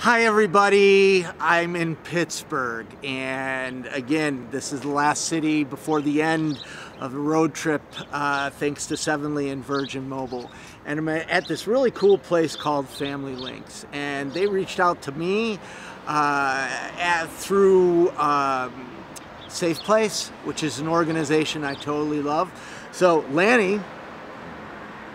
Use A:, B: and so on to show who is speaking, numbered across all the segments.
A: Hi everybody, I'm in Pittsburgh, and again, this is the last city before the end of the road trip, thanks to Sevenly and Virgin Mobile. And I'm at this really cool place called Family Links, and they reached out to me through Safe Place, which is an organization I totally love. So Lenny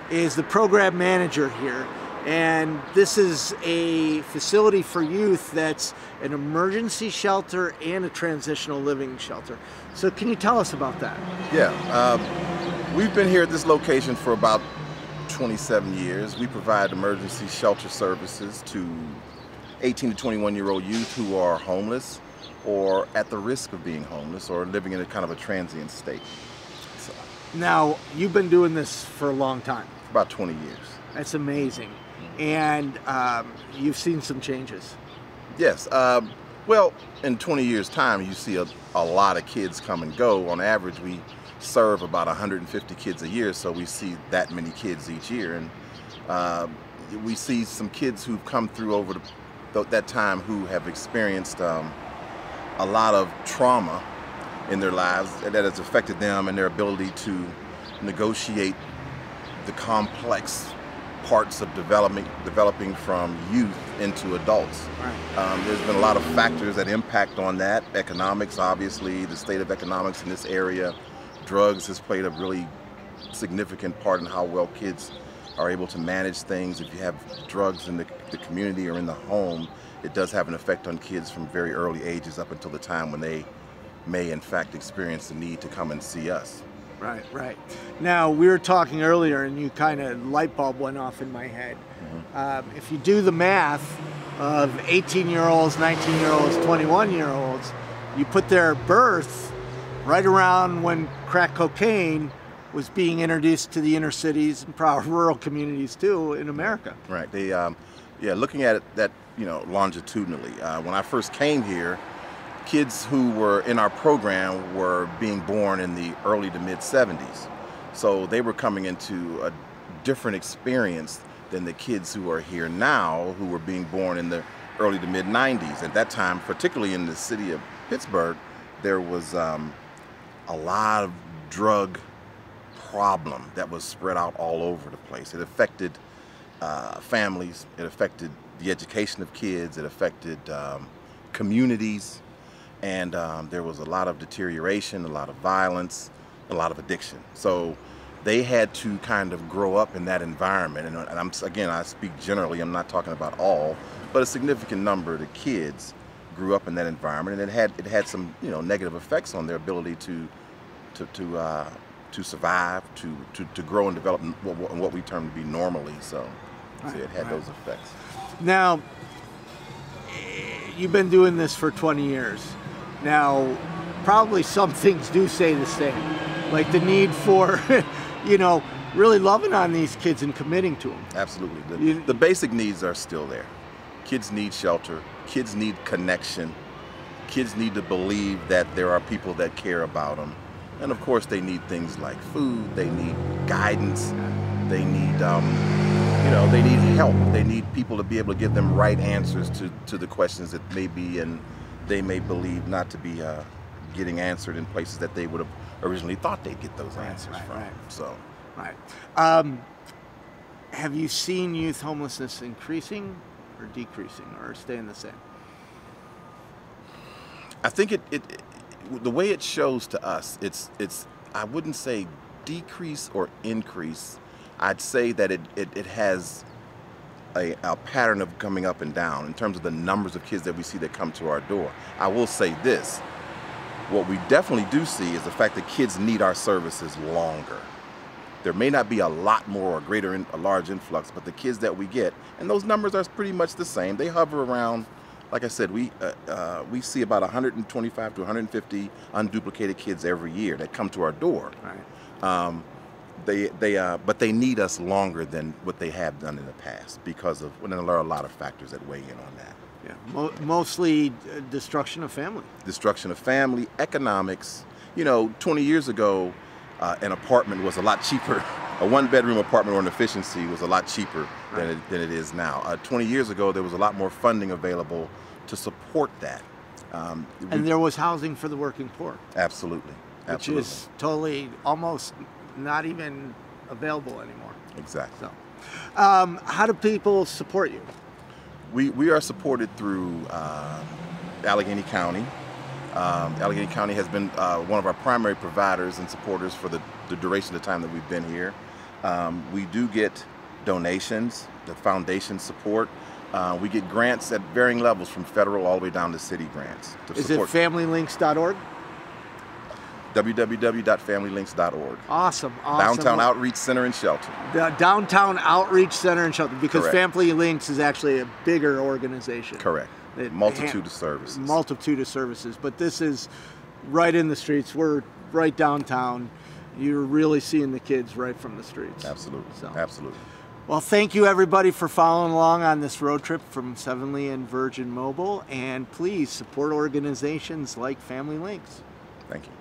A: is the program manager here. And this is a facility for youth that's an emergency shelter and a transitional living shelter. So can you tell us about that?
B: Yeah, we've been here at this location for about 27 years. We provide emergency shelter services to 18 to 21-year-old youth who are homeless or at the risk of being homeless or living in a kind of a transient state. So,
A: now, you've been doing this for a long time.
B: About 20 years.
A: That's amazing. And you've seen some changes.
B: Yes. Well, in 20 years' time, you see a lot of kids come and go. On average, we serve about 150 kids a year, so we see that many kids each year. And we see some kids who've come through over that time who have experienced a lot of trauma in their lives that has affected them and their ability to negotiate the complex parts of developing from youth into adults. Right. There's been a lot of factors that impact on that. Economics, obviously, the state of economics in this area. Drugs has played a really significant part in how well kids are able to manage things. If you have drugs in the community or in the home, it does have an effect on kids from very early ages up until the time when they may in fact experience the need to come and see us.
A: Right, right. Now, we were talking earlier and you kind of light bulb went off in my head. Mm-hmm. If you do the math of 18-year-olds, 19-year-olds, 21-year-olds, you put their birth right around when crack cocaine was being introduced to the inner cities and probably rural communities too in America.
B: Right. They, yeah, looking at it that, longitudinally. When I first came here, kids who were in our program were being born in the early to mid 70s. So they were coming into a different experience than the kids who are here now who were being born in the early to mid 90s. At that time, particularly in the city of Pittsburgh, there was a lot of drug problem that was spread out all over the place. It affected families, it affected the education of kids, it affected communities. And there was a lot of deterioration, a lot of violence, a lot of addiction. So they had to kind of grow up in that environment. And again, I speak generally, I'm not talking about all, but a significant number of the kids grew up in that environment, and it had some negative effects on their ability to survive, to grow and develop what we term to be normally. So it had those effects.
A: Now, you've been doing this for 20 years. Now, probably some things do stay the same, like the need for, really loving on these kids and committing to them.
B: Absolutely. The basic needs are still there. Kids need shelter. Kids need connection. Kids need to believe that there are people that care about them. And of course, they need things like food. They need guidance. They need, they need help. They need people to be able to give them right answers to the questions that may be and they may believe not to be getting answered in places that they would have originally thought they'd get those answers from.
A: Right.
B: So,
A: have you seen youth homelessness increasing or decreasing or staying the same?
B: I think the way it shows to us, it's I wouldn't say decrease or increase. I'd say that it has a pattern of coming up and down in terms of the numbers of kids that we see that come to our door. I will say this, what we definitely do see is the fact that kids need our services longer. There may not be a lot more or a large influx, but the kids that we get, and those numbers are pretty much the same. They hover around, like I said, we see about 125 to 150 unduplicated kids every year that come to our door. Right. But they need us longer than what they have done in the past because of, well, there are a lot of factors that weigh in on that.
A: Yeah, mostly destruction of family.
B: Destruction of family, economics. 20 years ago, an apartment was a lot cheaper a one-bedroom apartment or an efficiency was a lot cheaper than it is now. 20 years ago, there was a lot more funding available to support that.
A: And there was housing for the working poor.
B: Absolutely.
A: Which is totally, almost not even available anymore.
B: Exactly.
A: So, how do people support you?
B: We are supported through Allegheny County. Allegheny County has been one of our primary providers and supporters for the duration of the time that we've been here. We do get donations, the foundation support. We get grants at varying levels from federal all the way down to city grants.
A: Is it familylinks.org?
B: www.familylinks.org.
A: Awesome.
B: Downtown Outreach Center and Shelter.
A: The Downtown Outreach Center and Shelter, because
B: Correct.
A: Family Links is actually a bigger organization.
B: Correct. Multitude of services.
A: Multitude of services, but this is right in the streets. We're right downtown. You're really seeing the kids right from the streets.
B: Absolutely.
A: So.
B: Absolutely.
A: Well, thank you everybody for following along on this road trip from Seven Lee and Virgin Mobile, and please support organizations like Family Links.
B: Thank you.